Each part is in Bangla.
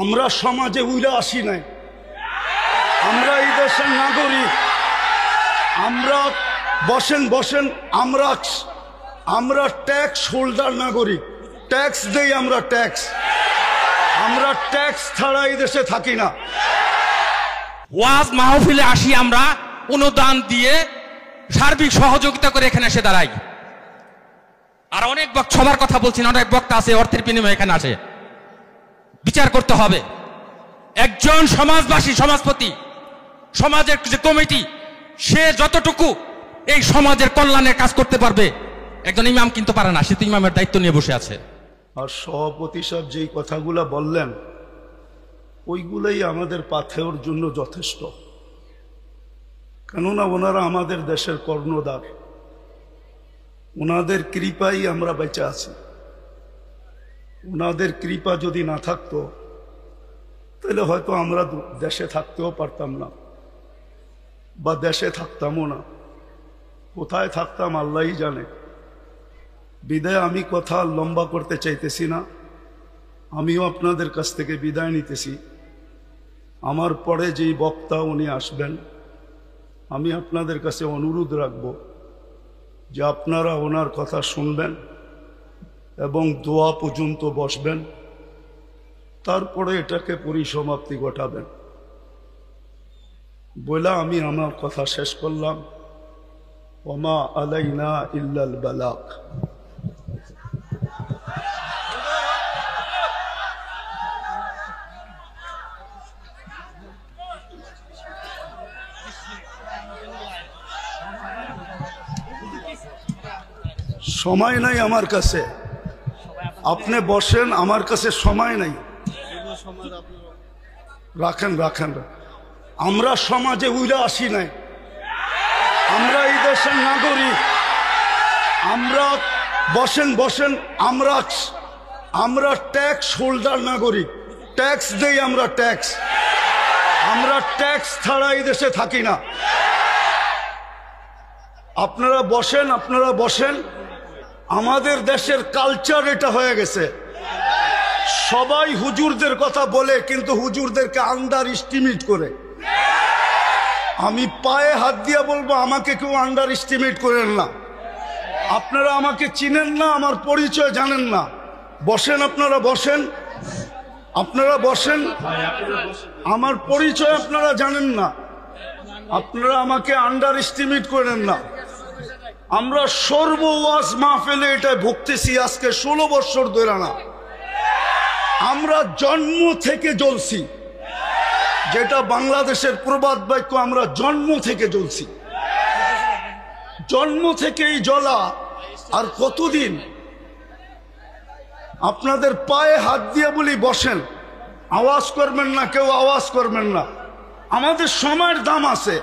আমরা সমাজে উইরা আসি নাই, আমরা এই দেশের নাগরিক। আমরা বসেন বসেন, আমরা ট্যাক্স হোল্ডার নাগরিক, ট্যাক্স দেই আমরা, আমরা ট্যাক্স ছাড়া এই দেশে থাকি না। ওয়াজ মাহফিলে আসি আমরা অনুদান দিয়ে সার্বিক সহযোগিতা করে এখানে এসে দাঁড়াই। আর অনেক সবার কথা বলছি না, অনেক বক্তা আছে অর্থের বিনিময়ে এখানে আসে। বিচার করতে হবে। একজন সমাজবাসী, সমাজপতি, সমাজের যে কমিটি, সে যতটুকু এই সমাজের কল্যাণের কাজ করতে পারবে একজন ইমাম কিন্তু পারে না। সে তো ইমামের দায়িত্ব নিয়ে বসে আছে। আর সভাপতি সাহেব যেই কথাগুলো বললেন ওইগুলোই আমাদের পাথেওর জন্য যথেষ্ট। কেননা ওনারা আমাদের দেশের কর্ণধার, ওনাদের কৃপাই আমরা বেঁচে আছি। ওনাদের কৃপা যদি না থাকতো তাহলে হয়তো আমরা দেশে থাকতেও পারতাম না, বা দেশে থাকতামও না। কোথায় থাকতাম আল্লাহই জানে। বিদায় আমি কথা লম্বা করতে চাইতেছি না, আমিও আপনাদের কাছ থেকে বিদায় নিতেছি। আমার পরে যেই বক্তা উনি আসবেন, আমি আপনাদের কাছে অনুরোধ রাখব যে আপনারা ওনার কথা শুনবেন এবং দোয়া পর্যন্ত বসবেন, তারপরে এটাকে পরিসমাপ্তি ঘটাবেন। বলে আমি আমার কথা শেষ করলাম। ওমা আলাইনা ইল্লাল বালাগ। সময় নাই আমার কাছে, আপনি বসেন, আমার কাছে সময় নাই। রাখেন রাখেন। আমরা সমাজে উইরা আসি নাই, আমরা এই দেশের নাগরিক। আমরা বসেন বসেন, আমরা ট্যাক্স হোল্ডার নাগরিক, ট্যাক্স দেই আমরা, আমরা ট্যাক্স ছাড়া এই দেশে থাকি না। আপনারা বসেন। আমাদের দেশের কালচার এটা হয়ে গেছে। সবাই হুজুরদের কথা বলে, কিন্তু হুজুরদেরকে আন্ডার এস্টিমেট করে। আমি পায়ে হাত দিয়ে বলবো, আমাকে কেউ আন্ডার এস্টিমেট করেন না। আপনারা আমাকে চিনেন না, আমার পরিচয় জানেন না। বসেন, আপনারা বসেন, আমার পরিচয় আপনারা জানেন না। আপনারা আমাকে আন্ডার এস্টিমেট করেন না। আমরা সর্ব ওয়াজ মাহফিলে এটা ভুগতেছি আজকে 16 বছর ধরে না। আমরা জন্ম থেকে জ্বলছি, যেটা বাংলাদেশের প্রবাদ বাক্য, আমরা জন্ম থেকে জ্বলছি। জন্ম থেকেই জ্বলা। আর কতদিন? আপনাদের পায়ে হাত দিয়ে বলি বসেন, আওয়াজ করবেন না, কেউ আওয়াজ করবেন না। আমাদের সময়ের দাম আছে,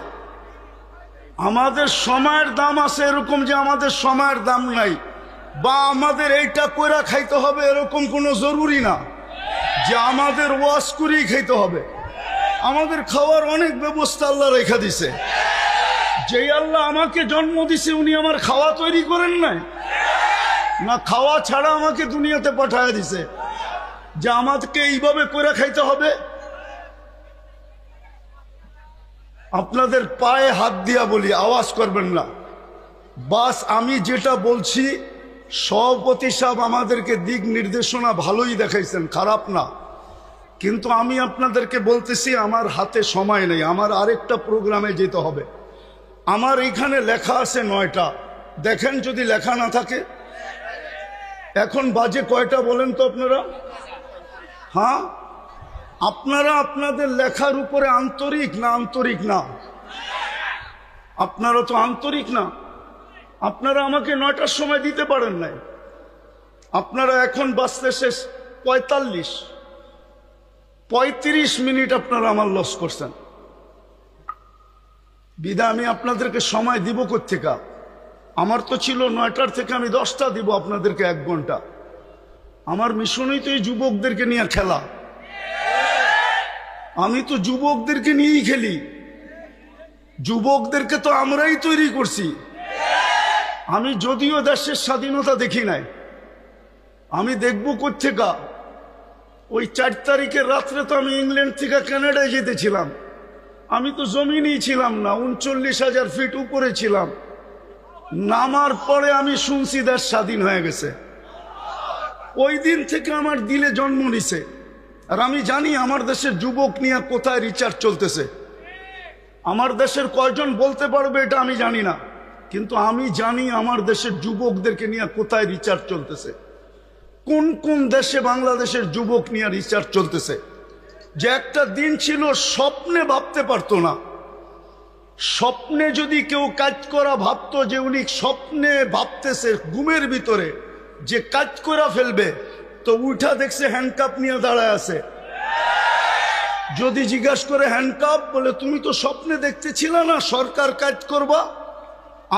আমাদের সময়ের দাম আছে। এরকম যে আমাদের সময়ের দাম নাই বা আমাদের এইটা কইরা খাইতে হবে এরকম কোনো জরুরি না যে আমাদের ওয়াজ করেই খাইতে হবে। আমাদের খাওয়ার অনেক ব্যবস্থা আল্লাহ রেখা দিছে। যেই আল্লাহ আমাকে জন্ম দিছে উনি আমার খাওয়া তৈরি করেন নাই না, খাওয়া ছাড়া আমাকে দুনিয়াতে পাঠায় দিছে যে আমাকে এইভাবে কইরা খাইতে হবে। আপনাদের পায়ে হাত দিয়া বলি, আওয়াজ করবেন না। বাস আমি যেটা বলছি, সভাপতি সাহেব আমাদেরকে দিক নির্দেশনা ভালোই দেখাইছেন, খারাপ না। কিন্তু আমি আপনাদেরকে বলতেছি আমার হাতে সময় নেই, আমার আরেকটা প্রোগ্রামে যেতে হবে। আমার এখানে লেখা আছে 9টা। দেখেন যদি লেখা না থাকে। এখন বাজে কয়টা বলেন তো আপনারা? হ্যাঁ, আপনারা আপনাদের লেখার উপরে আন্তরিক না? আন্তরিক না? আপনারা তো আন্তরিক না। আপনারা আমাকে 9টার সময় দিতে পারেন নাই। আপনারা এখন বাজতে শেষ 35 মিনিট আপনারা আমার লস করছেন। বিদা আমি আপনাদেরকে সময় দিব কোত্থেকে? আমার তো ছিল 9টার থেকে আমি 10টা দিব আপনাদেরকে 1 ঘন্টা। আমার মিশনই তো এই যুবকদেরকে নিয়ে খেলা। আমি তো যুবকদেরকে নিয়েই খেলি। যুবকদেরকে তো আমরাই তৈরি করছি। আমি যদিও দেশের স্বাধীনতা দেখি নাই, আমি দেখব কোত্থেকে? ওই 4 তারিখের রাত্রে তো আমি ইংল্যান্ড থেকে কানাডায় যেতেছিলাম, আমি তো জমিনেই ছিলাম না, 39,000 ফিট উপরে ছিলাম। নামার পরে আমি শুনছি দেশ স্বাধীন হয়ে গেছে। ওই দিন থেকে আমার দিলে জন্ম নিছে। আর আমি জানি আমার দেশের যুবক নিয়ে কোথায় রিচার্জ চলতেছে। আমার দেশের কয়জন বলতে পারবে এটা আমি জানি না, কিন্তু আমি জানি আমার দেশের যুবকদেরকে নিয়ে কোথায় রিচার্জ চলতেছে, কোন কোন দেশে বাংলাদেশের যুবক নিয়ে রিচার্জ চলতেছে। যে একটা দিন ছিল স্বপ্নে ভাবতে পারতো না। স্বপ্নে যদি কেউ কাজ করা ভাবতো যে উনি স্বপ্নে ভাবতেছে ঘুমের ভিতরে যে কাজ করা ফেলবে, তো উঠা দেখছে হ্যান্ডকাপ নিয়ে দাঁড়ায় আছে। যদি জিজ্ঞাসা করে হ্যান্ডকাপ, বলে তুমি তো স্বপ্নে দেখতেছিল না সরকার কাজ করবা,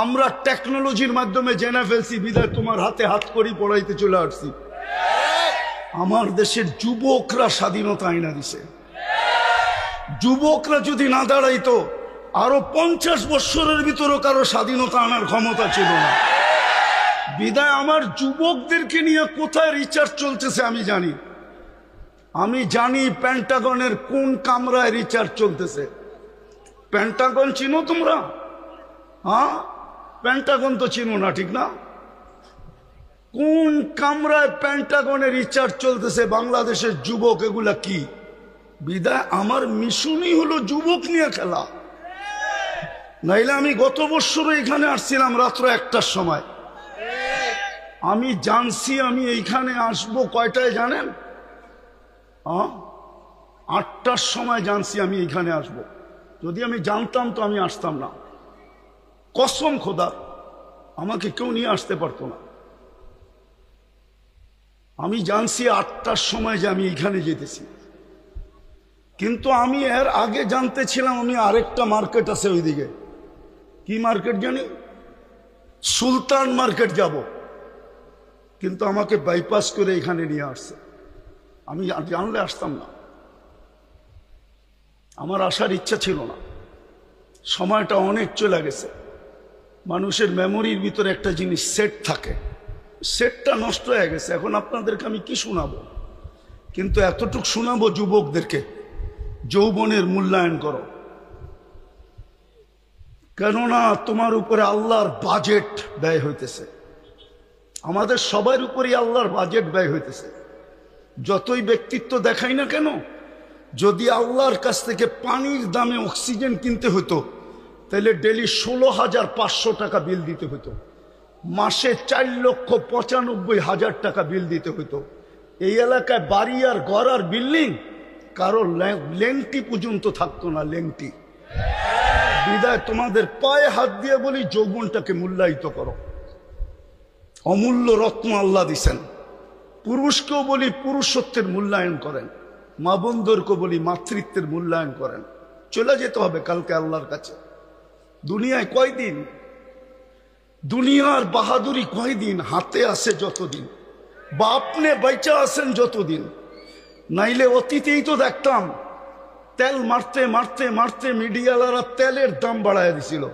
আমরা টেকনোলজির মাধ্যমে জেনে ফেলছি, বিদায় তোমার হাতে হাত করি পড়াইতে চলে আসছি। আমার দেশের যুবকরা স্বাধীনতা আইনা দিছে। যুবকরা যদি না দাঁড়াইতো আরো 50 বছরের ভিতরে কারো স্বাধীনতা আনার ক্ষমতা ছিল না। বিদায় আমার যুবকদেরকে নিয়ে কোথায় রিচার্জ চলতেছে আমি জানি। আমি জানি পেন্টাগনের কোন কামরায় রিচার্জ চলতেছে। পেন্টাগন চিনো তোমরা? হ্যাঁ, পেন্টাগন তো চিনো না, ঠিক না? কোন কামরায় পেন্টাগনের রিচার্জ চলতেছে বাংলাদেশের যুবক, এগুলা কি? বিদায় আমার মিশনই হলো যুবক নিয়ে খেলা। নাইলে আমি গত বছর এখানে আসছিলাম রাত্র 1টার সময়। আমি জানছি আমি এইখানে আসবো কয়টায় জানেন? 8টার সময় জানছি আমি এইখানে আসবো। যদি আমি জানতাম তো আমি আসতাম না। কসম খোদা, আমাকে কেউ নিয়ে আসতে পারতো না। আমি জানছি 8টার সময় যে আমি এইখানে যেতেছি, কিন্তু আমি এর আগে জানতে ছিলাম আমি আরেকটা মার্কেট আছে ওইদিকে। কি মার্কেট জানি? সুলতান মার্কেট যাব, কিন্তু আমাকে বাইপাস করে এখানে নিয়ে আসছে। আমি জানলে আসতাম না, আমার আসার ইচ্ছা ছিল না। সময়টা অনেক চলে গেছে। মানুষের মেমোরির ভিতরে একটা জিনিস সেট থাকে, সেটটা নষ্ট হয়ে গেছে। এখন আপনাদেরকে আমি কি শোনাবো, কিন্তু এতটুকু শোনাবো যুবকদেরকে, যৌবনের মূল্যায়ন করো। কেননা তোমার উপরে আল্লাহর বাজেট ব্যয় হইতেছে। আমাদের সবার উপরেই আল্লাহর বাজেট ব্যয় হইতেছে। যতই ব্যক্তিত্ব দেখাই না কেন, যদি আল্লাহর কাছ থেকে পানির দামে অক্সিজেন কিনতে হতো, তাহলে ডেলি 16,500 টাকা বিল দিতে হতো, মাসে 4,95,000 টাকা বিল দিতে হতো। এই এলাকায় বাড়ি আর ঘর আর বিল্ডিং কারো লেংটি পর্যন্ত থাকতো না, লেংটি। বিদায় তোমাদের পায়ে হাত দিয়ে বলি, যৌবনটাকে মূল্যায়িত করো। অমূল্য রত্ন আল্লাহ দিছেন। পুরুষকেও বলি পুরুষত্বের মূল্যায়ন করেন, মা বোনদেরকে বলি মাতৃত্বের মূল্যায়ন করেন। চলে যেতে হবে কালকে আল্লাহর কাছে। দুনিয়ায় কয়দিন? দুনিয়ার বাহাদুরি কয়দিন? হাতে আছে যতদিন, বা আপনি বেঁচে আছেন যতদিন। নাইলে অতীতেই তো দেখতাম তেল মারতে মারতে মারতে মিডিয়ালারা তেলের দাম বাড়ায় দিছিল।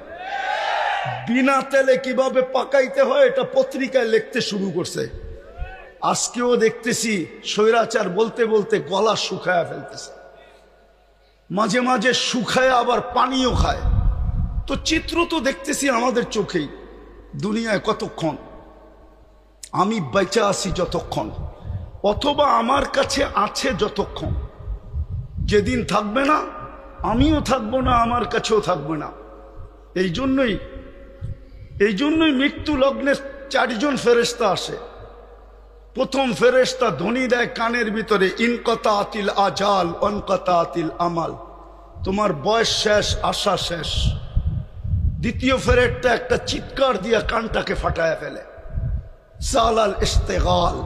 বিনা তেলে কিভাবে পাকাইতে হয় এটা পত্রিকায় লিখতে শুরু করছে। আজকেও দেখতেছি স্বৈরাচার বলতে বলতে গলা শুকায়া ফেলতেছে, মাঝে মাঝে শুকায় আবার পানিও খায়। তো চিত্র তো দেখতেছি আমাদের চোখেই। দুনিয়ায় কতক্ষণ? আমি বেঁচে আছি যতক্ষণ, অথবা আমার কাছে আছে যতক্ষণ। যেদিন থাকবে না আমিও থাকবো না, আমার কাছেও থাকবে না। এই জন্যই মৃত্যু লগ্নে 4 জন ফেরেশতা আসে। প্রথম ফেরেশতা ধ্বনি দেয় কানের ভিতরে, ইনকাতাতিল আজাল অনকাতাতিল আমাল, তোমার বয়স শেষ, আশা শেষ। দ্বিতীয় ফেরেশতা একটা চিৎকার দিয়া কানটাকে ফাটায় ফেলে, সালাল ইস্তেগাল,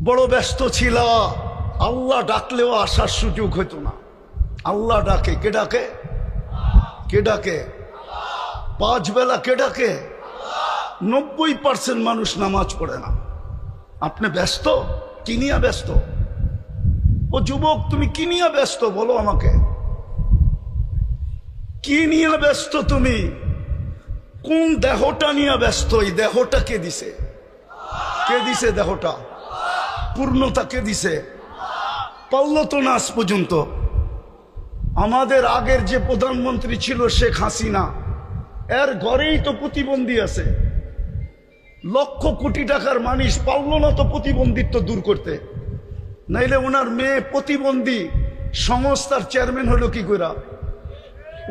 বড় ব্যস্ত ছিল, আল্লাহ ডাকলেও আসার সুযোগ হইতো না। আল্লাহ ডাকে, কে ডাকে? কে ডাকে? 5 বেলা কে ডাকে? 90% মানুষ নামাজ পড়ে না। আপনি ব্যস্ত? কি নিয়ে ব্যস্ত? ও যুবক, তুমি কি নিয়ে ব্যস্ত বলো আমাকে? কি নিয়ে ব্যস্ত তুমি? কোন দেহটা নিয়ে ব্যস্ত? এই দেহটা কে দিছে? কে দিছে দেহটা? পূর্ণতা কে দিছে? পারল তো না আজ পর্যন্ত। আমাদের আগের যে প্রধানমন্ত্রী ছিল শেখ হাসিনা, এর ঘরেই তো প্রতিবন্ধী আছে। লক্ষ কোটি টাকার মানুষ পারল না তো প্রতিবন্ধিত্ব দূর করতে। নাইলে ওনার মেয়ে প্রতিবন্ধী সংস্থার চেয়ারম্যান হলো কি করে?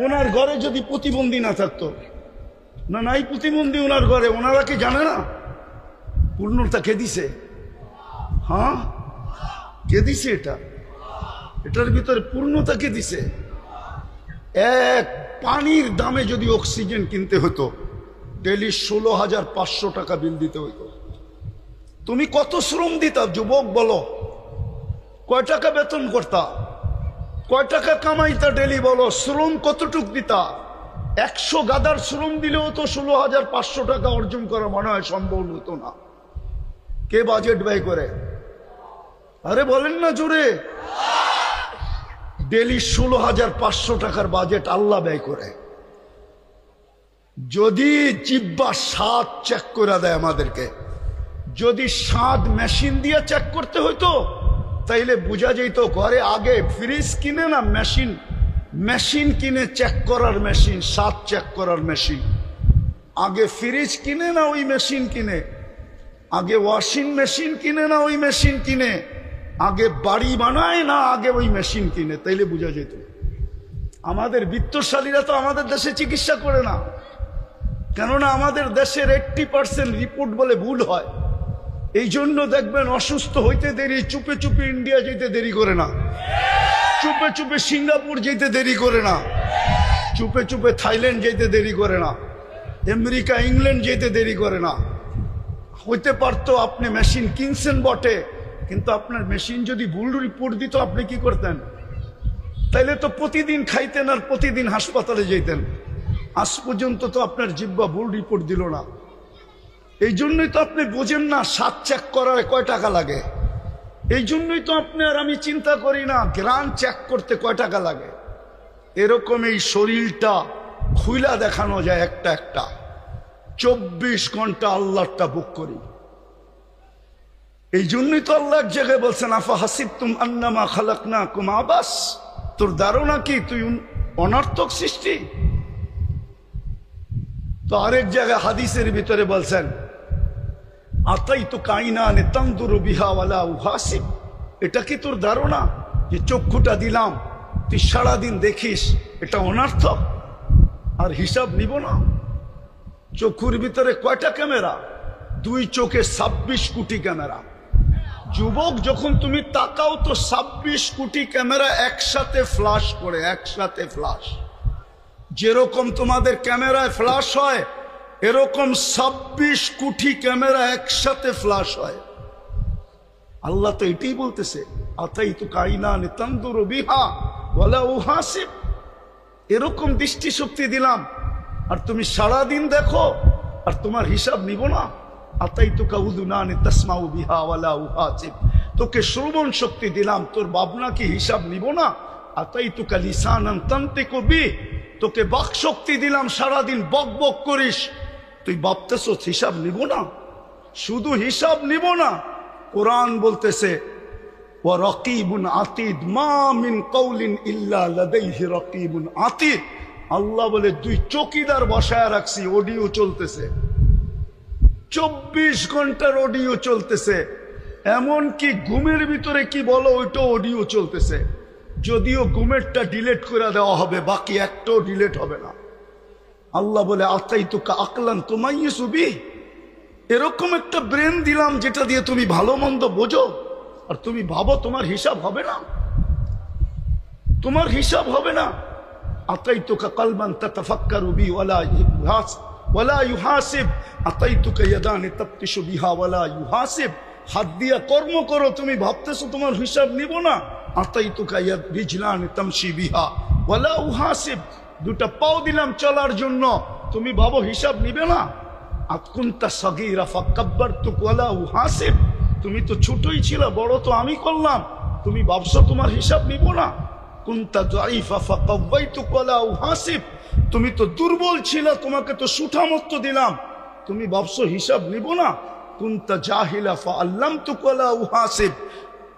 ওনার ঘরে যদি প্রতিবন্ধী না থাকতো, না নাই প্রতিবন্ধী ওনার ঘরে, ওনারা কি জানে না? পূর্ণতা কে দিছে? হ্যাঁ, কে দিছে? এটার ভিতরে পূর্ণতা কে দিছে? এক পানির দামে যদি অক্সিজেন কিনতে হতো, ডেলি 16,500 টাকা বিল দিতে হইতো। তুমি কত শ্রম দিতা যুবক বলো? কয় টাকা বেতন করতা? কয় টাকা কামাইতা ডেলি বলো? শ্রম কতটুক দিতা? 100 গাদার শ্রম দিলেও তো 16,500 টাকা অর্জন করা মনে হয় সম্ভব হতো না। কে বাজেট ব্যয় করে? আরে বলেন না জোরে। ডেলি 16,500 টাকার বাজেট আল্লাহ ব্যয় করে। যদি জিব্বা স্বাদ চেক করে দেয় আমাদেরকে, যদি স্বাদ মেশিন দিয়ে চেক করতে হইতো তাইলে বোঝা যেত ঘরে আগে ফ্রিজ কিনে না মেশিন কিনে চেক করার মেশিন, স্বাদ চেক করার মেশিন। আগে ফ্রিজ কিনে না ওই মেশিন কিনে, আগে ওয়াশিং মেশিন কিনে না ওই মেশিন কিনে, আগে বাড়ি বানায় না আগে ওই মেশিন কিনে, তাইলে বোঝা যেত। আমাদের বিত্তশালীরা তো আমাদের দেশে চিকিৎসা করে না, কেননা আমাদের দেশের 80% রিপোর্ট বলে ভুল হয়। এই জন্য দেখবেন অসুস্থ হইতে দেরি, চুপে চুপে ইন্ডিয়া যেতে দেরি করে না, চুপে চুপে সিঙ্গাপুর যেতে দেরি করে না, চুপে চুপে থাইল্যান্ড যেতে দেরি করে না, আমেরিকা ইংল্যান্ড যেতে দেরি করে না। হইতে পারতো আপনি মেশিন কিনছেন বটে, কিন্তু আপনার মেশিন যদি ভুল রিপোর্ট দিত আপনি কি করতেন? তাইলে তো প্রতিদিন খাইতেন আর প্রতিদিন হাসপাতালে যেতেন। আজ পর্যন্ত তো আপনার জিব্বা ভুল রিপোর্ট দিল না। এই জন্যই তো আপনি বোঝেন না স্বাদ চেক করার কয় টাকা লাগে। এই জন্যই তো আপনি আর আমি চিন্তা করি না গ্রান চেক করতে কয় টাকা লাগে। এরকম এই শরীরটা খুইলা দেখানো যায় একটা একটা। 24 ঘন্টা আল্লাহটা বুক করি। এই জন্যই তো আল্লাহ এক জায়গায় বলছেন, আফা হাসিবতুম আন্নামা খালাকনাকুম আবাস, তোর ধারণা কি তুই অনর্থক সৃষ্টি? তো আরেক জায়গায় হাদিসের ভিতরে বলছেন, আতাইতু কাইনানে তানদুরু বিহা ওয়ালা উহাসিব, এটা কি তোর ধারণা যে চক্ষুটা দিলাম তুই সারাদিন দেখিস এটা অনর্থক আর হিসাব নিব না? চক্ষুর ভিতরে কয়টা ক্যামেরা? 2 চোখে 26 কোটি ক্যামেরা। যুবক যখন তুমি তাকাও তো 26 কোটি ক্যামেরা একসাথে ফ্ল্যাশ করে, একসাথে ফ্ল্যাশ। যেরকম তোমাদের ক্যামেরায় ফ্ল্যাশ হয় এরকম 26 কোটি ক্যামেরা একসাথে ফ্ল্যাশ হয়। আল্লাহ তো এটাই বলতেছে, আতাইতু কাইনানে তানদুরু বিহা ওয়ালা উহাসিব, এরকম দৃষ্টিশক্তি দিলাম আর তুমি সারাদিন দেখো আর তোমার হিসাব নিব না। আতাইতুকা উযুনানে তাসমাউ বিহা ওয়ালা উহাসিব, তোকে শ্রবণ শক্তি দিলাম, তোর ভাবনা কি হিসাব নিব না? আতাইতুকা লিসানান তানতিকু বি, তোকে বাক শক্তি দিলাম, সারাদিন বক বক করিস, তুই ভাবতেছ হিসাব নিব না? শুধু হিসাব নিব না, কোরআন বলতেছে ওয়া রাকিবুন আতীদ, মা মিন কওলিন ইল্লা লাদাইহি রাকিবুন আতীদ। আল্লাহ বলে 2 চৌকিদার বসায় রাখছি, অডিও চলতেছে, 24 ঘন্টার অডিও চলতেছে। এমন কি ঘুমের ভিতরে কি বলো ওইটা অডিও চলতেছে। যদিও ঘুমেরটা ডিলিট করে দেওয়া হবে, বাকি একটাও ডিলিট হবে না। আল্লাহ বলে আতাইতুকা আকলান তুমাইয়িসু বিহি, এরকম একটা ব্রেন দিলাম যেটা দিয়ে তুমি ভালো মন্দ বোঝো, আর তুমি ভাবো তোমার হিসাব হবে না, তোমার হিসাব হবে না। আতাইতুকা কলবান তাতাফাক্কারু বিহি ওয়ালা ইউহাসিব, আতাইতুকা ইয়াদানি তাবতিশু বিহা ওয়ালা ইউহাসিব, হাত দিয়া কর্ম করো, তুমি ভাবতেছো তোমার হিসাব নিব না। আতাইতুকা ইয়াদ রিজলানি তামশি বিহা ওয়ালা উহাসিব, 2টা পাও দিলাম চলার জন্য, তুমি ভাবো হিসাব নিবে না। আতকুনতা সাগীরা ফাকাব্বারতুক ওয়ালা উহাসিব, তুমি তো ছোটই ছিল, বড় তো আমি করলাম, তুমি ভাবছো তোমার হিসাব নিব না। কুনতা যায়িফা ফাকাওয়াইতুক ওয়ালা উহাসিব, তুমি তো দুর্বল ছিল, তোমাকে তো সুঠামত্ব দিলাম, তুমি ভাবছো হিসাব নিব না। কুনতা জাহিলা ফাআল্লামতুক ওয়ালা উহাসিব,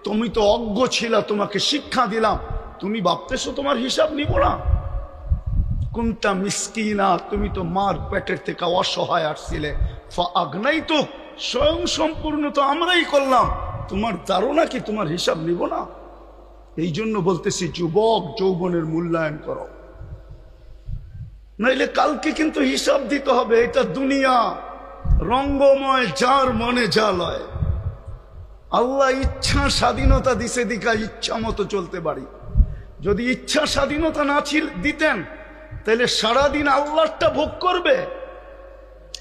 তুমি তো অজ্ঞ ছিলা, তোমাকে শিক্ষা দিলাম, তুমি ভাবতেছো তোমার হিসাব নিব না? কুনতা মিসকিনা, তুমি তো মার পেটের থেকে অসহায় আসছিলে, ফাআগনাইতু, স্বয়ং সম্পূর্ণ তো আমরাই করলাম, তোমার ধারণা কি তোমার হিসাব নিব না? এই জন্য বলতেছি যুবক, যৌবনের মূল্যায়ন করো, নাইলে কালকে কিন্তু হিসাব দিতে হবে। এটা দুনিয়া রঙ্গময়, যার মনে যা লয়। আল্লাহ ইচ্ছা স্বাধীনতা দিছে দিকা ইচ্ছা মতো চলতে পারি। যদি ইচ্ছা স্বাধীনতা না দিতেন তাহলে সারাদিন আল্লাহটা ভোগ করবে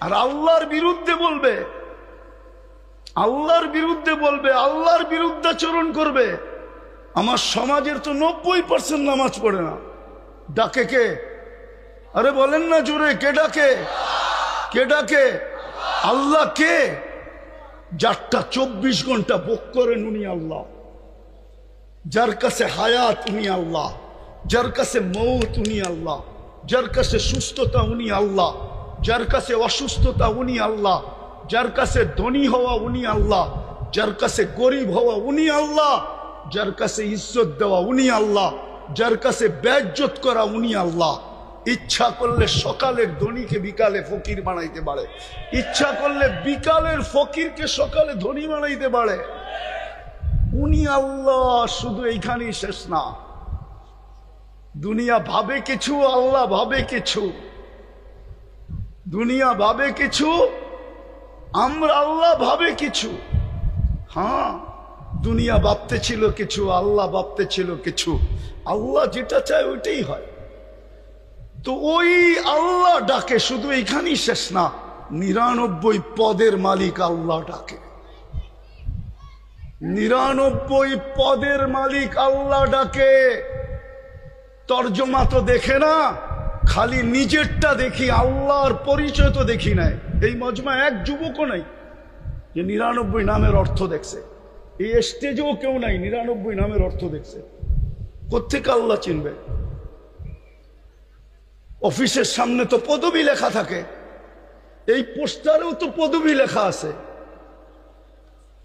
আর আল্লাহর বিরুদ্ধে বলবে, আল্লাহর বিরুদ্ধে বলবে, আল্লাহর বিরুদ্ধাচরণ করবে। আমার সমাজের তো 90% নামাজ পড়ে না। ডাকে কে? আরে বলেন না জোরে, কে ডাকে? কে ডাকে? আল্লাহ। কে? যারটা 24 ঘন্টা ভোগ করেন উনি আল্লাহ। যার কাছে হায়াত উনি আল্লাহ, যার কাছে মৌত উনি আল্লাহ, যার কাছে সুস্থতা উনি আল্লাহ, যার কাছে অসুস্থতা উনি আল্লাহ, যার কাছে ধনী হওয়া উনি আল্লাহ, যার কাছে গরিব হওয়া উনি আল্লাহ, যার কাছে ইজ্জত দেওয়া উনি আল্লাহ, যার কাছে বেইজ্জত করা উনি আল্লাহ। ইচ্ছা করলে সকালের ধনীকে বিকালে ফকির বানাইতে পারে, ইচ্ছা করলে বিকালের ফকিরকে সকালে ধনী বানাইতে পারে। উনি আল্লাহ। শুধু এইখানেই শেষ না, দুনিয়া ভাবে কিছু, আল্লাহ ভাবে কিছু। দুনিয়া ভাবে কিছু, আমরা আল্লাহ ভাবে কিছু। হ্যাঁ, দুনিয়া ভাবতে ছিল কিছু, আল্লাহ ভাবতে ছিল কিছু। আল্লাহ যেটা চায় ওইটাই হয়। তো ওই আল্লাহ ডাকে, শুধু এইখানেই শেষ না, 99 পদের মালিক আল্লাহ ডাকে। 99 পদের মালিক আল্লাহ ডাকে। তর্জমা তো দেখে না, খালি নিজেরটা দেখি, আল্লাহর পরিচয় তো দেখি নাই। এই মজমা এক যুবকও নাই যে 99 নামের অর্থ দেখছে। এই স্টেজেও কেউ নাই 99 নামের অর্থ দেখছে। কোত্থেকে আল্লাহ চিনবে? অফিসের সামনে তো পদবি লেখা থাকে, এই পোস্টারেও তো পদবি লেখা আছে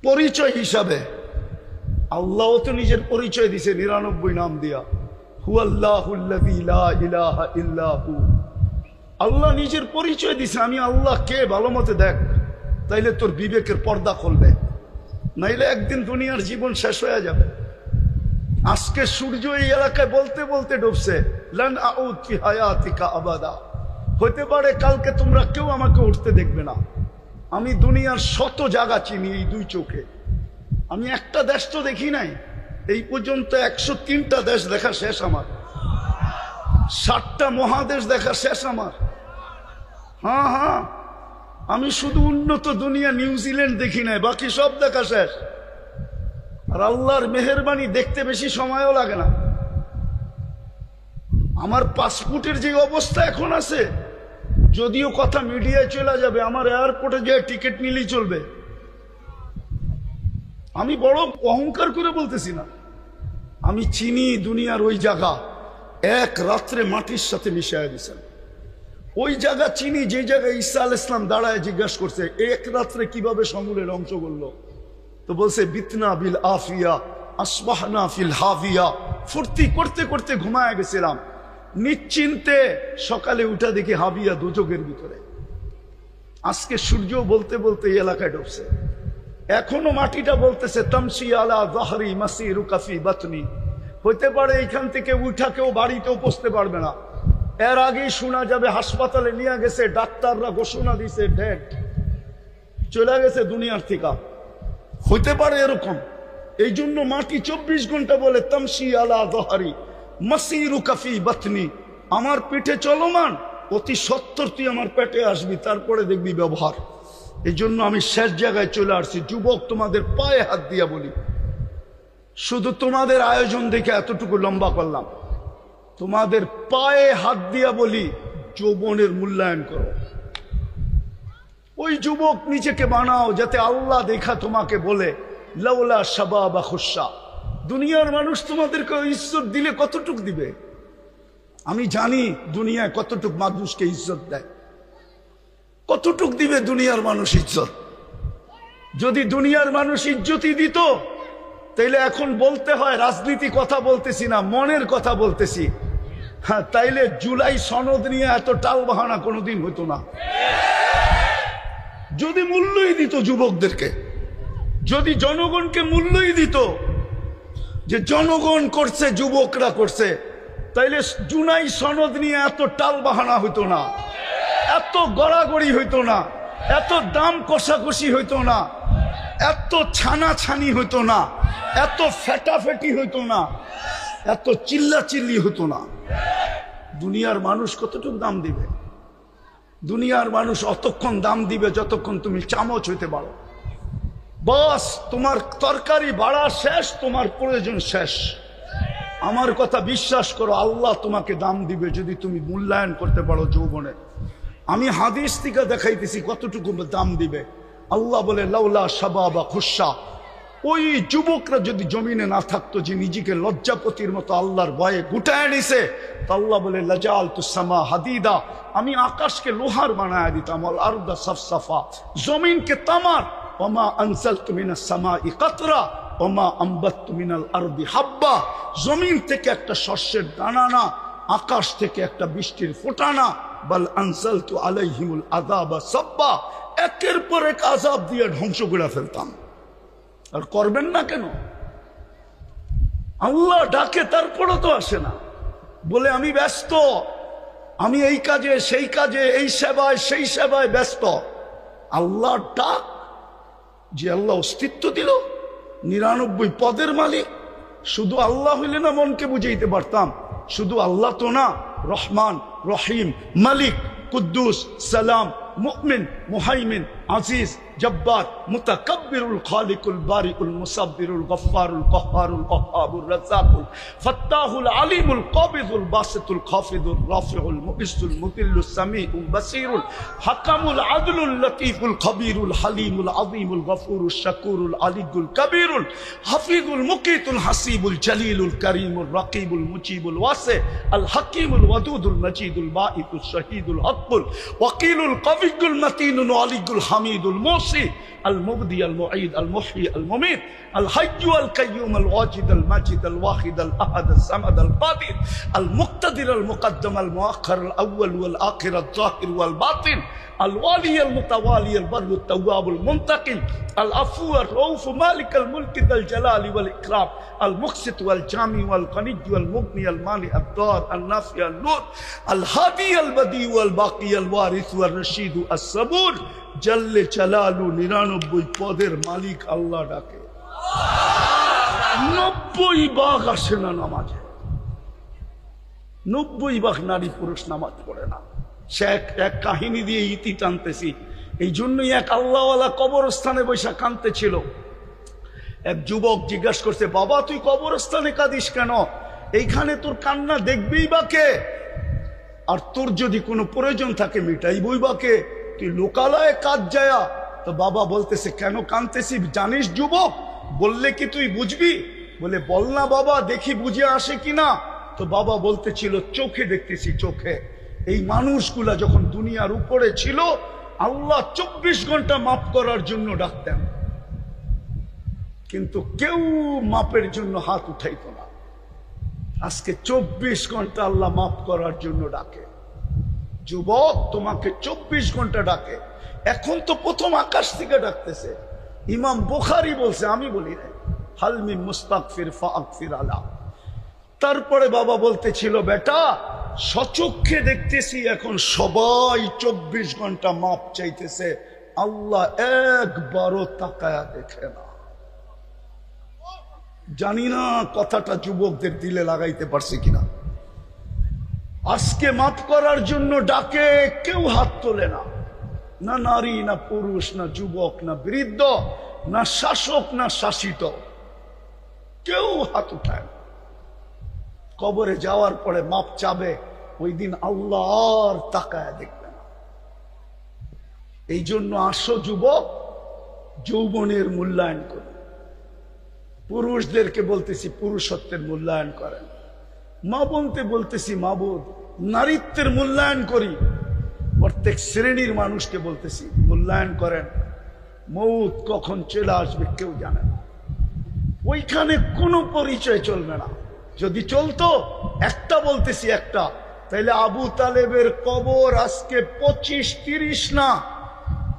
পরিচয় হিসাবে। আল্লাহ তো নিজের পরিচয় দিছে 99 নাম দিয়া, হুয়াল্লাহুল্লাযী লা ইলাহা ইল্লা হু। আল্লাহ নিজের পরিচয় দিছে, আমি আল্লাহ কে ভালো মতে দেখ, তাইলে তোর বিবেকের পর্দা খুলবে, নাইলে একদিন দুনিয়ার জীবন শেষ হয়ে যাবে। আজকে সূর্য এই এলাকায় বলতে বলতে ডুবছে, লান আউদ ফি হায়াতিকা আবাদা। হতে পারে কালকে তোমরা কেউ আমাকে উঠতে দেখবে না। আমি দুনিয়ার শত জায়গা চিনি এই 2 চোখে। আমি একটা দেশ তো দেখি নাই এই পর্যন্ত। 103টা দেশ দেখা শেষ আমার, 7টা মহাদেশ দেখা শেষ আমার। হ্যাঁ হ্যাঁ, আমি শুধু উন্নত দুনিয়া নিউজিল্যান্ড দেখি নাই, বাকি সব দেখা শেষ। আর আল্লাহর মেহেরবানি, দেখতে বেশি সময়ও লাগে না। আমার পাসপোর্টের যে অবস্থা এখন আছে, যদিও কথা মিডিয়ায় চলে যাবে, আমার এয়ারপোর্টে যে টিকিট নিলেই চলবে। আমি বড় অহংকার করে বলতেছি না, আমি চিনি দুনিয়ার ওই জায়গা। এক রাত্রে মাটির সাথে মিশিয়ে দিয়েছেন ওই জায়গা চিনি, যে জায়গায় ঈসা আলাইহিস সালাম দাঁড়ায় জিজ্ঞাসা করছে এক রাত্রে কিভাবে সমূলে ধ্বংস করলো। তো বলছে বিতনা বিল আফিয়া আসবাহনা ফিল হাভিয়া। ফুর্তি করতে করতে ঘুমায় গেছিলাম, নিশ্চিন্তে সকালে উঠা দেখি হাবিয়া দুজকের ভিতরে। আজকে সূর্য বলতে বলতে এই এলাকায় ঢুকছে, এখনো মাটিটা বলতেছে তামসি আলা যাহরি মাসিরুকা ফি বাতনি। হইতে পারে এইখান থেকে উঠা কেউ বাড়িতেও পৌঁছতে পারবে না। এর আগেই শোনা যাবে হাসপাতালে নিয়ে গেছে, ডাক্তাররা ঘোষণা দিছে ডেড, চলে গেছে দুনিয়ার থেকে। হইতে পারে এরকম। এই জন্য মাটি 24 ঘন্টা বলে তামসি আলা যাহরি মাসিরুকা ফি বাতনি। আমার পিঠে চলমান, অতি সত্বর তুই আমার পেটে আসবি, তারপরে দেখবি ব্যবহার। এই জন্য আমি শেষ জায়গায় চলে আসছি। যুবক, তোমাদের পায়ে হাত দিয়া বলি, শুধু তোমাদের আয়োজন দেখে এতটুকু লম্বা করলাম, তোমাদের পায়ে হাত দিয়া বলি, যৌবনের মূল্যায়ন করো। ওই যুবক নিজেকে বানাও যাতে আল্লাহ দেখা তোমাকে বলে লাউলা শাবাবা খুশা। দুনিয়ার মানুষ তোমাদেরকে ইজ্জত দিলে কতটুক দিবে? আমি জানি দুনিয়ায় কতটুক মানুষকে ইজ্জত দেয়, কতটুক দিবে দুনিয়ার মানুষ ইজ্জত। যদি দুনিয়ার মানুষ ইজ্জতই দিত তাইলে এখন বলতে হয় রাজনীতি কথা বলতেছি না, মনের কথা বলতেছি। হ্যাঁ, তাইলে জুলাই সনদ নিয়ে এত টাল বাহানা কোনোদিন হতো না। যদি মূল্যই দিত যুবকদেরকে, যদি জনগণকে মূল্যই দিত যে জনগণ করছে, যুবকরা করছে, তাইলে জুলাই সনদ নিয়ে এত টাল বাহানা হইতো না, এত গড়াগড়ি হইতো না, এত দাম কষাকষি হইতো না, এত ছানাছানি হইতো না, এত ফেটাফেটি হইতো না, এত চিল্লাচিল্লি হতো না। দুনিয়ার মানুষ কতটুকু দাম দিবে? দুনিয়ার মানুষ অতক্ষণ দাম দিবে যতক্ষণ তুমি চামচ হইতে পারো। বাস, তোমার তরকারি বাড়া শেষ, তোমার প্রয়োজন শেষ। আমার কথা বিশ্বাস করো, আল্লাহ তোমাকে দাম দিবে যদি তুমি মূল্যায়ন করতে পারো যৌবনে। আমি হাদিস থেকে দেখাইতেছি কতটুকু দাম দিবে। আল্লাহ বলে লাউলা শাবাবা খুশা, ওই যুবকরা যদি জমিনে না থাকতো যে নিজেকে লজ্জাপতির মতো আল্লাহর ভয়ে গুটায় নিছে, তো আল্লাহ বলে লাজালতু সামা হাদিদা, আমি আকাশকে লোহার বানায় দিতাম, আল আরদা সাফসাফা, জমিনকে তামার, ওমা আনজালতু মিনাস সামাই কাতরা ওমা আম্বাততু মিনাল আরদি হাব্বা, জমিন থেকে একটা শস্যের দানা না, আকাশ থেকে একটা বৃষ্টির ফোঁটা না, বাল আনজালতু আলাইহিমুল আযাবা সাব্বা, একের পর এক আযাব দিয়ে ধ্বংস করে ফেলতাম। আর করবেন না কেন? আল্লাহ ডাকে, তারপরও তো আসে না, বলে আমি ব্যস্ত, আমি এই কাজে সেই কাজে, এই সেবায় সেই সেবায় ব্যস্ত। আল্লাহ ডাক, যে আল্লাহ অস্তিত্ব দিল, 99 পদের মালিক, শুধু আল্লাহ হইলে না মনকে বুঝাইতে পারতাম। শুধু আল্লাহ তো না, রহমান, রহিম, মালিক, কুদ্দুস, সালাম, মুমিন, মুহাইমিন, আজিজ, জব্বার, মুতাকাব্বিরুল খালিকুল বারিউল মুসাব্বিরুল গফফারুল কহ্হারুল ওয়াহ্হাবুর রাজ্জাকুল ফাত্তাহুল আলিমুল কাবিদুল বাসিতুল খাফিদুর রাফিউল মুইসুল মুতিল্লুস সামিউল বাসিরুল হাকামুল আদলুল লতীফুল খবীরুল হালিমুল আযীমুল গফুরুশ শাকুরুল আলিয়ুল কবীরুল হাফিজুল মুকিতুল হাসিবুল জলিলুল করিমুল রাকিবুল মুজিবুল ওয়াসি আল হাকিমুল ওয়াদুদুল মজিদুল বাঈতুশ শহীদুল হকুল ওয়াকিলুল কবিয়ুল মতিনুল আলিয়ুল হামিদুল মুসি আল মুবদি আল মুঈদ আল মুহয়ি আল মুমীত আল হাইয়্যু আল কাইয়্যুম আল ওয়াজিদ আল মাজিদ আল ওয়াহিদ আল আহাদ আল সামাদ আল কাদির আল মুক্তাদির আল মুকদ্দম আল মুআখ্খার আল আউয়াল ওয়াল আখির আল যাহির ওয়াল বাতিন আল ওয়ালি আল মুতাওয়ালি আল বাররু আত তাওয়াব আল মুনতাকিম আল আফু আর রউফ মালিক আল মুলক যাল জালালি ওয়াল ইকরাম আল মুকসিত ওয়াল জামি ওয়াল গনি ওয়াল মুগনি আল মানি আদ দার আল নাফি আল নূর আল হাদি আল বদি ওয়াল বাকি আল ওয়ারিস ওয়াল রশিদ আস সাবুর জল্লে জালালু 99 পদের মালিক আল্লাহ ডাকে। 90 ভাগ আসে না নামাজে, 90 ভাগ নারী পুরুষ নামাজ পড়ে না। সে এক কাহিনী দিয়ে ইতি টানতেছি। এই জন্যই এক আল্লাহওয়ালা কবরস্থানে বৈশা কাঁদতেছিল। এক যুবক জিজ্ঞাসা করছে, বাবা তুই কবরস্থানে কাঁদিস কেন? এইখানে তোর কান্না দেখবেই বা কে? আর তোর যদি কোনো প্রয়োজন থাকে মিটাইবই বা কে? তুই লোকালয়ে কাজ যায়া। তো বাবা বলতেছে, কেন কাঁদতেছি জানিস যুবক? বললে কি তুই বুঝবি? বলে বল না বাবা, দেখি বুঝে আসে কিনা। তো বাবা বলতেছিল, চোখে দেখতেছি, চোখে। এই মানুষগুলা যখন দুনিয়ার উপরে ছিল, আল্লাহ 24 ঘন্টা মাফ করার জন্য ডাকতেন, কিন্তু কেউ মাপের জন্য হাত উঠাইত না। আজকে 24 ঘন্টা আল্লাহ মাফ করার জন্য ডাকে। যুবক, তোমাকে 24 ঘন্টা ডাকে। এখন তো প্রথম আকাশ থেকে ডাকতেছে। ইমাম বুখারী বলছে, আমি বলি না, হালমি মুস্তাগফির ফাগফির আলা। তারপরে বাবা বলতেছিল, বেটা সচক্ষে দেখতেছি এখন সবাই 24 ঘন্টা মাপ চাইতেছে, আল্লাহ একবারও তাকায়া দেখে না। জানি না কথাটা যুবকদের দিলে লাগাইতে পারছি কিনা। আজকে মাফ করার জন্য ডাকে, কেউ হাত তোলে না, না নারী, না পুরুষ, না যুবক, না বৃদ্ধ, না শাসক, না শাসিত, কেউ হাত উঠায় না। কবরে যাওয়ার পরে মাপ চাবে, ওই দিন আল্লাহ আর তাকায় দেখবে না। এই জন্য আসো যুবক, যৌবনের মূল্যায়ন করুন। পুরুষদেরকে বলতেছি পুরুষত্বের মূল্যায়ন করেন। মা বলতে বলতেছি মাবুদ, নারীত্বের মূল্যায়ন করি। প্রত্যেক শ্রেণীর মানুষকে বলতেছি মূল্যায়ন করেন। মৌত কখন চলে আসবে কেউ জানে না। ওইখানে কোনো পরিচয় চলবে না। যদি চলতো, একটা বলতেছি একটা, তাইলে আবু তালেবের কবর আজকে 25-30 না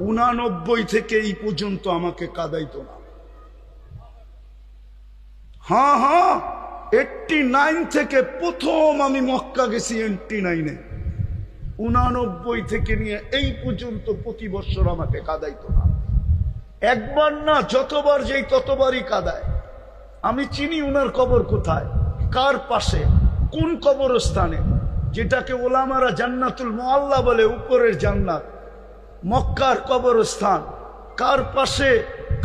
89 থেকে এই পর্যন্ত আমাকে কাঁদাইতো না। হ্যাঁ হ্যাঁ, 89 থেকে প্রথম আমি মক্কা গেছি 89-এ, 89 থেকে নিয়ে এই পর্যন্ত প্রতি বছর আমাকে কাঁদাইতো না। একবার না, যতবার যেই ততবারই কাঁদায়। আমি চিনি উনার কবর কোথায়, কার পাশে, কোন কবরস্থানে, যেটাকে ওলামারা জান্নাতুল মুআল্লা বলে, উপরের জান্নাত, মক্কার কবরস্থান। কার পাশে?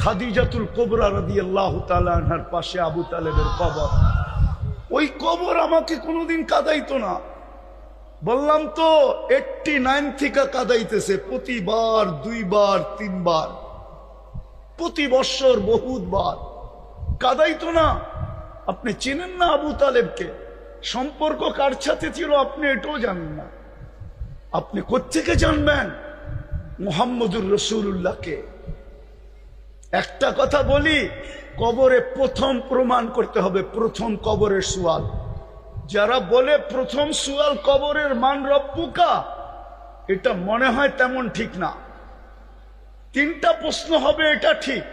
খাদিজাতুল কুবরা রাদিয়াল্লাহু তাআলা আনহার পাশে আবু তালেবের কবর। ওই কবর আমাকে কোনোদিন কাঁদাইতো না। বললাম তো 89 থেকে কাঁদাইতেছে, প্রতিবার 2 বার 3 বার, প্রতি বছর বহুতবার কাঁদাইতো না। আপনি চেনেন না আবু তালেবকে? সম্পর্ক কার সাথে ছিল আপনি এটাও জানেন না। আপনি কোত্থেকে জানবেন মুহাম্মদুর রাসূলুল্লাহকে? একটা কথা বলি, কবরে প্রথম প্রমাণ করতে হবে, প্রথম কবরের সুয়াল। যারা বলে প্রথম সুয়াল কবরের মান রব্বুকা, এটা মনে হয় তেমন ঠিক না। 3টা প্রশ্ন হবে, এটা ঠিক,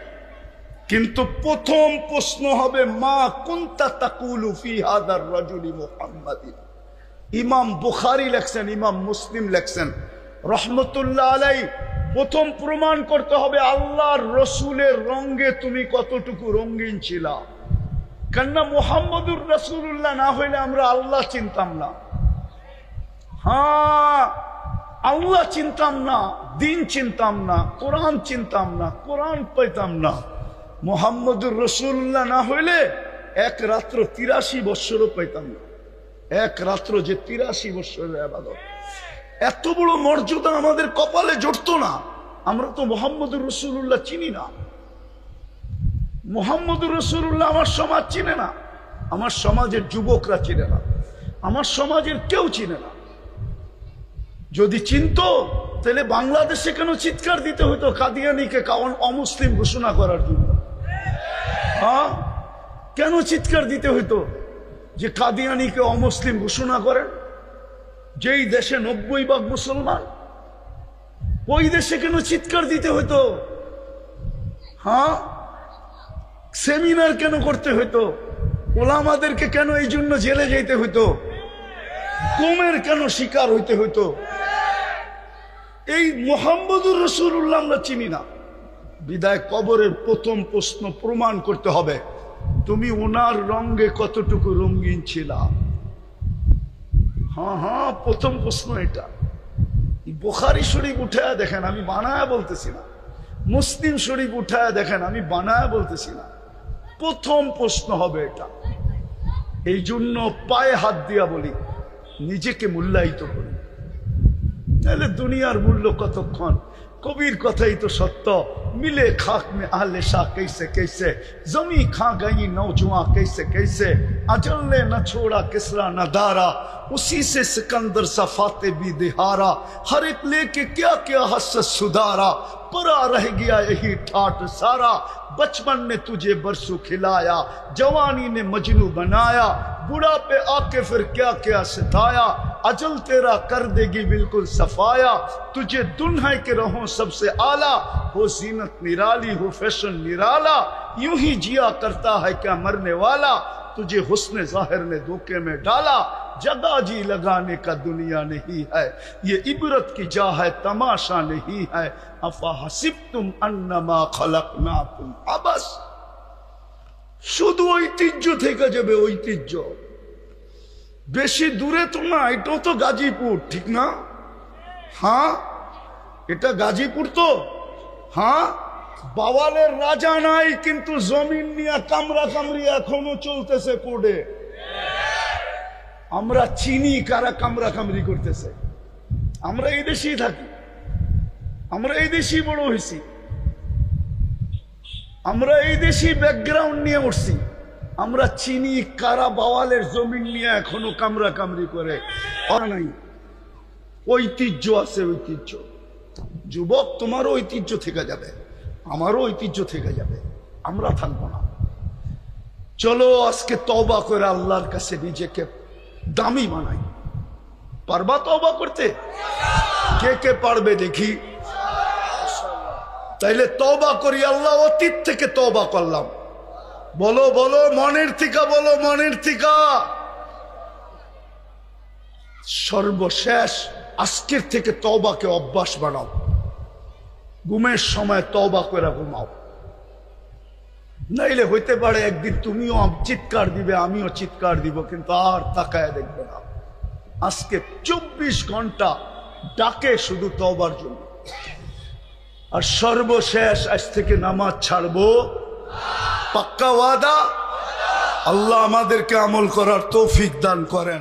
কিন্তু প্রথম প্রশ্ন হবে মা কুনতা তাকুলু ফি হাদার রাজুলি মুহাম্মাদিন। ইমাম বুখারী লেখছেন, ইমাম মুসলিম লেখছেন রহমতুল্লাহ আলাইহি, প্রথম প্রমাণ করতে হবে আল্লাহর রসুলের রঙে তুমি কতটুকু রঙিন ছিলা। কেননা মুহাম্মদুর রাসূলুল্লাহ না হইলে আমরা আল্লাহ চিনতাম না। হ্যাঁ, আল্লাহ চিনতাম না, দিন চিনতাম না, কোরআন চিনতাম না, কোরআন পাইতাম না। মুহাম্মদুর রাসূলুল্লাহ না হইলে এক রাত্র 83 বৎসরও পাইতাম না। এক রাত্র যে 83 বৎসরের ইবাদত, এত বড় মর্যাদা আমাদের কপালে জড়তো না। আমরা তো মুহাম্মদুর রাসূলুল্লাহ চিনি না। মুহাম্মদুর রাসূলুল্লাহ আমার সমাজ চিনে না, আমার সমাজের যুবকরা চিনে না, আমার সমাজের কেউ চিনে না। যদি চিনতো তাহলে বাংলাদেশে কেন চিৎকার দিতে হতো কাদিয়ানীকে অমুসলিম ঘোষণা করার জন্য? হ্যাঁ, কেন চিৎকার দিতে হতো যে কাদিয়ানীকে অমুসলিম ঘোষণা করেন? যেই দেশে 90% মুসলমান, ওই দেশে কেন চিৎকার দিতে হতো? হ্যাঁ, সেমিনার কেন করতে হতো? ওলামাদেরকে কেন এই জন্য জেলে যেতে হতো? গুমের কেন শিকার হইতে হতো? এই মুহাম্মদুর রাসূলুল্লাহ আমরা চিনি না। বিদায় কবরের প্রথম প্রশ্ন প্রমাণ করতে হবে তুমি ওনার রঙে কতটুকু রঙিন ছিলা। হ্যাঁ হ্যাঁ, প্রথম প্রশ্ন এটা। বুখারী শরীফ উঠায় দেখেন, আমি বানায়া বলতেছি না। মুসলিম শরীফ উঠায় দেখেন, আমি বানায়া বলতেছি না। প্রথম প্রশ্ন হবে এটা। এই জন্য পায়ে হাত দিয়া বলি, নিজেকে মূল্যায়িত করি, তাহলে দুনিয়ার মূল্য কতক্ষণ। কবির কথাই তো সত্য, মিলে খাক মে আহলে শাহ कैसे कैसे, जमी खा गई नौजवान कैसे कैसे, अजल ने न छोड़ा किसरा न दारा, उसी से सिकंदर सफाते भी दिहारा, हर एक लेके क्या क्या हसरत सुधारा, परा रह गया यही ठाट सारा, बचपन ने तुझे बरसों खिलाया, जवानी ने मजनू बनाया, बुढ़ापे आके फिर क्या क्या सिताया, अजल तेरा कर देगी बिल्कुल सफाया, तुझे दुल्हन के रहो सबसे आला, हो जीनत निराली हो फैशन निराला, यूं ही जिया करता है क्या मरने वाला, तुझे हुस्न जाहिर ने धोखे में डाला, जगह जी लगाने का दुनिया नहीं है, ये इबरत की जा है तमाशा नहीं है, अफा हसिबतुम अन्नमा खलकनाकुम अबस। শুধু ঐতিহ্য থেকে যাবে, ঐতিহ্য। বেশি দূরে তো না, এটাও তো গাজীপুর, ঠিক না? হ্যাঁ, এটা গাজীপুর তো। হ্যাঁ, বাওয়ালের রাজা নাই, কিন্তু জমিন নিয়ে কামরা কামরি এখনো চলতেছে কোর্টে। আমরা চিনি কারা কামরা কামরি করতেছে। আমরা এই দেশেই থাকি, আমরা এই দেশেই বড় হয়েছি, আমরা এই দেশেই ব্যাকগ্রাউন্ড নিয়ে উঠছি। আমরা চিনি কারা বাওয়ালের জমিন নিয়ে এখনো কামরা কামরি করে। নাই, ঐতিহ্য আছে, ঐতিহ্য। যুবক, তোমারও ঐতিহ্য থেকে যাবে, আমারও ঐতিহ্য থেকে যাবে, আমরা থাকবো না। চলো আজকে তওবা করে আল্লাহর কাছে নিজেকে দামি বানাই। পারবা তওবা করতে? কে কে পারবে দেখি? তাইলে তওবা করি। আল্লাহ, অতীত থেকে তওবা করলাম। বলো বলো, মনের থেকে বলো, মনের থেকে। সর্বশেষ আজকের থেকে তওবাকে অভ্যাস বানাও। ঘুমের সময় তওবা করে ঘুমাও, নাইলে হইতে পারে একদিন তুমিও চিৎকার দিবে, আমিও চিৎকার দিব, কিন্তু আর তাকায় দেখবে না। আজকে 24 ঘন্টা ডাকে শুধু তওবার জন্য। আর সর্বশেষ আজ থেকে নামাজ ছাড়বো, পাক্কা ওয়াদা। আল্লাহ আমাদেরকে আমল করার তৌফিক দান করেন।